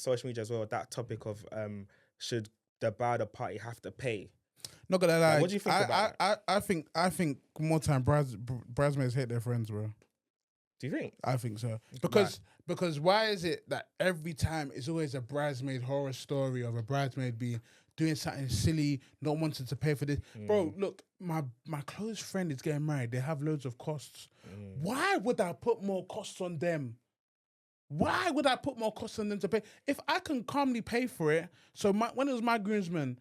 social media as well, that topic of should the bridal party have to pay? Not gonna lie. What do you think about that? I think more time bridesmaids hate their friends, bro. Do you think? I think so. Because why is it that every time it's always a bridesmaid horror story of a bridesmaid doing something silly, not wanting to pay for this? Bro, look, my close friend is getting married. They have loads of costs. Why would I put more costs on them? Why would I put more costs on them to pay? If I can calmly pay for it, so when it was my groomsmen,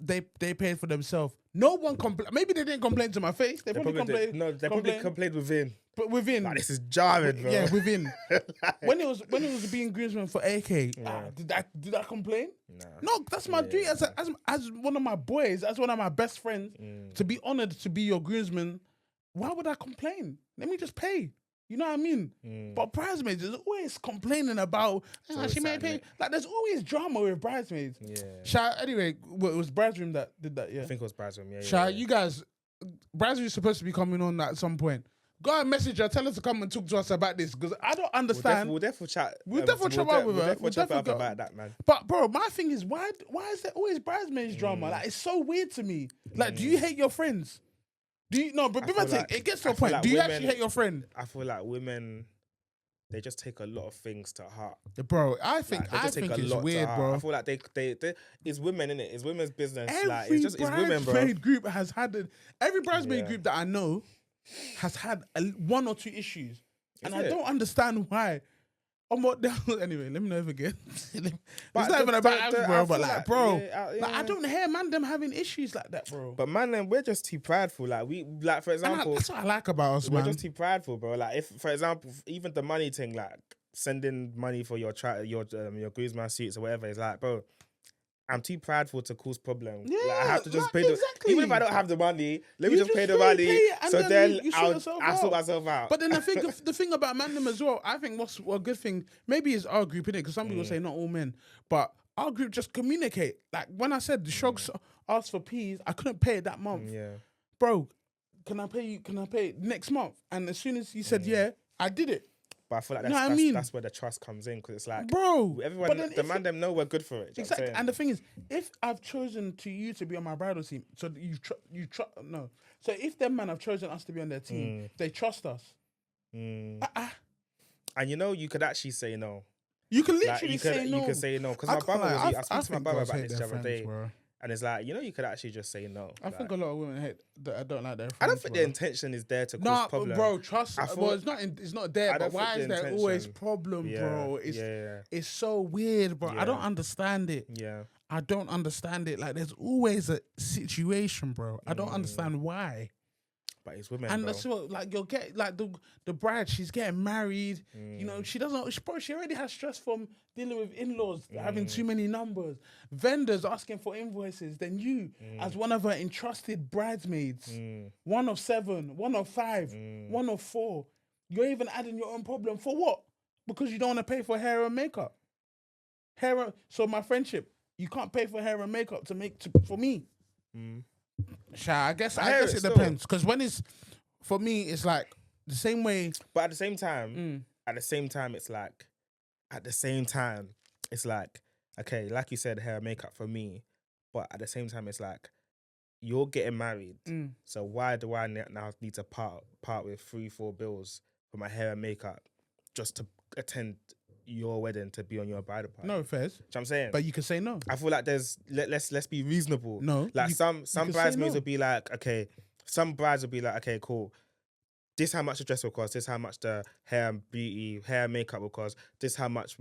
they paid for themselves. No one complained. Maybe they didn't complain to my face. They probably complained. No, they probably complained within. But within, like, this is jarring, bro. Yeah, within. when it was being groomsman for AK, did I complain? Nah. No, that's my duty as one of my boys, as one of my best friends, to be honored to be your groomsman. Why would I complain? Let me just pay. You know what I mean? But bridesmaids is always complaining about she may pay. Like, there's always drama with bridesmaids. Yeah. Anyway, it was Bridesroom that did that. Yeah, I think it was Bridesroom. Yeah. You guys, Bridesroom is supposed to be coming on at some point. Go and message her. Tell her to come and talk to us about this, because I don't understand. We'll definitely chat. We'll definitely chat with her. We'll definitely about that, man. But bro, my thing is, why is there always bridesmaids drama? Like, it's so weird to me. Like, do you hate your friends? Do you no? But it gets to a point. Like, do you actually hate your friend? I feel like women, they just take a lot of things to heart, bro. I think it's weird, bro. I feel like they it's women, innit? It's women's business. Every it's women, bro. Bridesmaid group has had every bridesmaid group that I know has had one or two issues, and I don't understand why. Anyway, let me not forget. It's not even about us, bro. But like, bro, like, I don't hear them having issues like that, bro. But man, we're just too prideful. Like for example, that's what I like about us, man. We're just too prideful, bro. Like, if, for example, even the money thing, like sending money for your groomsman suits or whatever, is like, bro, I'm too prideful to cause problems. Yeah, like, I have to just pay exactly. Even if I don't have the money, let me just pay the money. So then I'll sort myself out. But then I think the thing about mandem as well, I think what's a good thing, maybe is our group, innit? Because some people say not all men, but our group just communicate. Like, when I said the Shogs asked for peas, I couldn't pay it that month. Yeah. Bro, can I pay you? Can I pay it next month? And as soon as he said I did it. But I feel like that's where the trust comes in, because it's like, bro, everyone, the man them know we're good for it. Exactly. And the thing is, if I've chosen you to be on my bridal team, so so if them man have chosen us to be on their team, they trust us. And you could actually say no. You can literally say no. You can say no, because my brother I spoke to my brother about this the other day. Bro. And it's like, you could actually just say no. I think a lot of women don't like their friends. I don't think the intention is there to cause problems. Bro, trust. Well, it's not there. But why is there always problem, bro? It's so weird, bro. I don't understand it. Yeah, I don't understand it. Like, there's always a situation, bro. I don't understand why. But it's women, and bro. that's what, like, you'll get, like, the bride, she's getting married. She already has stress from dealing with in-laws, having too many numbers, vendors asking for invoices. Then you, as one of her entrusted bridesmaids, 1 of 7, 1 of 5, 1 of 4, you're even adding your own problem for what? Because you don't want to pay for hair and makeup. So my friendship, you can't pay for hair and makeup for me. I guess it depends, because when it's for me, it's like the same way. But at the same time, it's like, okay, like you said, hair and makeup for me, but at the same time, it's like, you're getting married, so why do I now need to part with 3-4 bills for my hair and makeup just to attend your wedding, to be on your bridal party? No, fairs. You know what I'm saying? But you can say no. I feel like let's be reasonable. No. Like, some bridesmaids will be like, okay, some brides will be like, okay, cool. This how much the dress will cost, this how much the hair and makeup will cost, this how much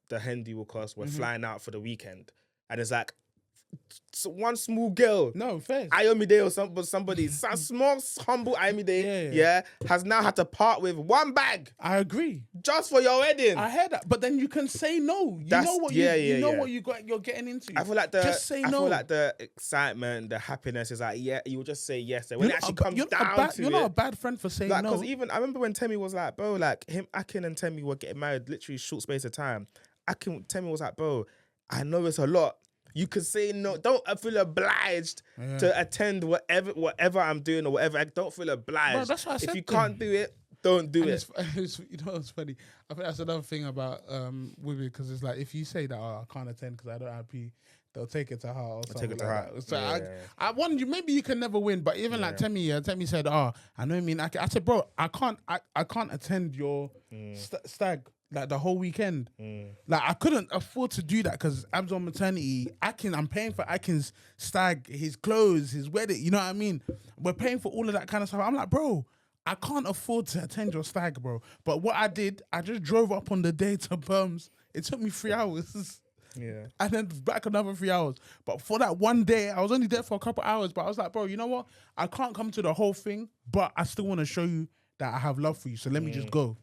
the Hendy will cost. We're flying out for the weekend. And it's like, one small girl, no, fair, Ayomide or somebody, some small, humble Ayomide, has now had to part with 1 bag. I agree. Just for your wedding. I heard that, but then you can say no. You know what you're getting into. I feel like just say no. I feel like the excitement, the happiness is like, you will just say yes. When it actually comes down to it, you're not a bad friend for saying no. Because even I remember when Temi was like, bro, like him, Akin and Temi were getting married literally short space of time. Temi was like, bro, I know it's a lot. You could say no. Don't feel obliged to attend whatever I'm doing or whatever. I don't feel obliged. Bro, that's what I said. If you can't do it, don't do and it. It's, you know what's funny? I think that's another thing about women, because it's like if you say that, oh, I can't attend because I don't have P, they'll take it to heart or something like that. So I wonder, maybe you can never win, but even like Temi said, oh, I know what I mean. I said, bro, I can't attend your stag like the whole weekend. Like I couldn't afford to do that because Ab's on maternity. I'm paying for Akin's stag, his clothes, his wedding. You know what I mean? We're paying for all of that kind of stuff. I'm like, bro, I can't afford to attend your stag, bro. But what I did, I just drove up on the day to Perms. It took me 3 hours. Yeah. And then back another 3 hours. But for that one day, I was only there for a couple hours. But I was like, bro, you know what? I can't come to the whole thing, but I still want to show you that I have love for you. So let me just go.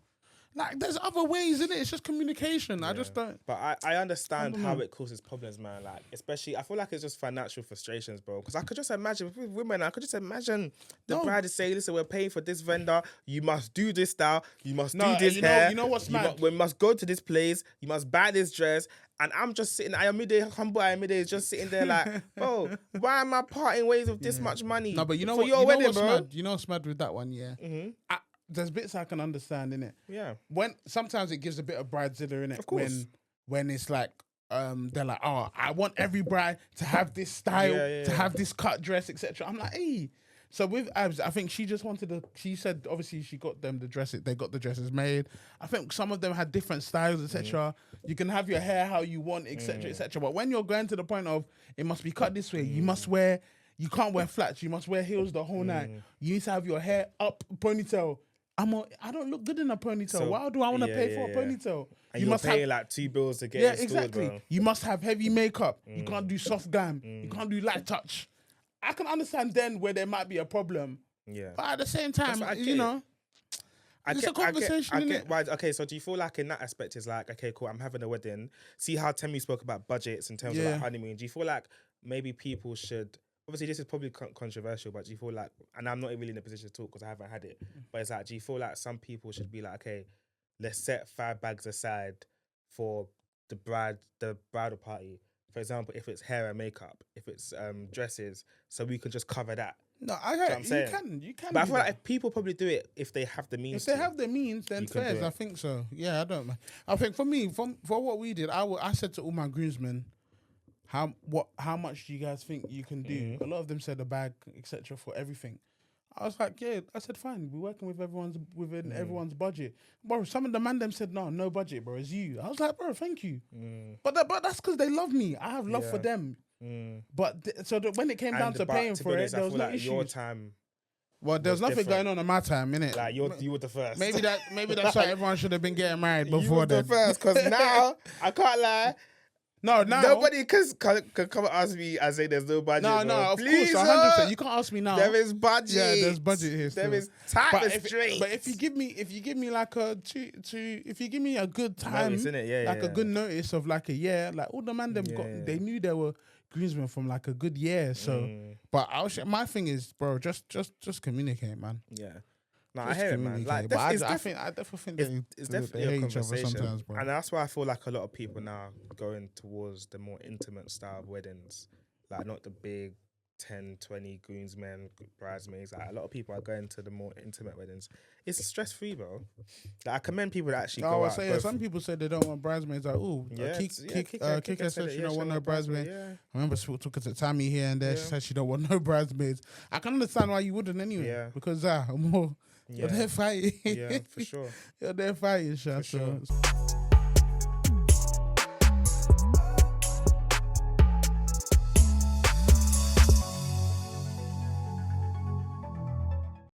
Like, there's other ways, innit? It's just communication. Yeah. I just don't. But I understand how it causes problems, man. Like, especially, I feel like it's just financial frustrations, bro. Because I could just imagine, with women, I could just imagine the bride is saying, listen, we're paying for this vendor. You must do this style. You must do this hair. You know what's mad? We must go to this place. You must buy this dress. And I'm just sitting, humble Ayomide is just sitting there like, bro, why am I parting ways with this much money? No, but you know for what? your wedding, bro? Mad? You know what's mad with that one, yeah? There's bits I can understand, innit? Yeah. When sometimes it gives a bit of bridezilla, innit? Of course. When it's like, they're like, oh, I want every bride to have this style, to have this cut dress, etc. I'm like, hey. So with Abs, I think she just wanted she said, obviously she got them the dresses, they got the dresses made. I think some of them had different styles, etc. You can have your hair how you want, etc., etc. But when you're going to the point of, it must be cut this way, you can't wear flats, you must wear heels the whole night. You need to have your hair up, ponytail. I don't look good in a ponytail. So, why do I want to pay for a ponytail? And you must pay like $2 to get it installed, exactly. Bro. You must have heavy makeup. You can't do soft glam. You can't do light touch. I can understand then where there might be a problem. Yeah. But at the same time, you know, it's a conversation. I get why. Okay, so do you feel like in that aspect is like, okay, cool, I'm having a wedding. See how Temi spoke about budgets in terms of like honeymoon. Do you feel like maybe people should? Obviously, this is probably controversial, but do you feel like, and I'm not really in a position to talk because I haven't had it, but it's like, do you feel like some people should be like, okay, let's set 5 bags aside for the bridal party. For example, if it's hair and makeup, if it's dresses, so we can just cover that. No, you can. But I feel like if people probably do it if they have the means. If they have the means, then fair. I think so. Yeah, I don't. I think for me, for what we did, I said to all my groomsmen, how much do you guys think you can do? A lot of them said a bag, etc. for everything. I was like, yeah. I said, fine. We're working with within everyone's budget. Bro, some of the man them said, no budget, bro. It's you. I was like, bro, thank you. But that's because they love me. I have love for them. But when it came down to paying for it, there was no issues. Your time. Well, there was nothing going on in my time, innit? Like you were the first. Maybe that's why everyone should have been getting married before. You were the first, because now I can't lie. No, nobody can come and ask me and say there's no budget. No, of Please, course, 100%. You can't ask me now. There is budget. Yeah, there's budget here. There is time restraints. But if you give me like if you give me a good time, notice, innit? a good notice of like a year, like all the man them they knew there were groomsmen from like a good year. So, but my thing is, bro, just communicate, man. Yeah. No, I hear it, man. Like, but I definitely think it's definitely a conversation, sometimes, bro. And that's why I feel like a lot of people now going towards the more intimate style of weddings, like not the big 10, 20 groomsmen, bridesmaids. Like a lot of people are going to the more intimate weddings. It's stress free, bro. Like I commend people that actually go out. Some people say they don't want bridesmaids. Like, Kika said she don't want no bridesmaids. I remember talking to Tammy here and there. She said she don't want no bridesmaids. I can understand why you wouldn't anyway. Yeah. Because more. You're there fighting. Yeah, for sure. You're there fighting, Sha. For sure.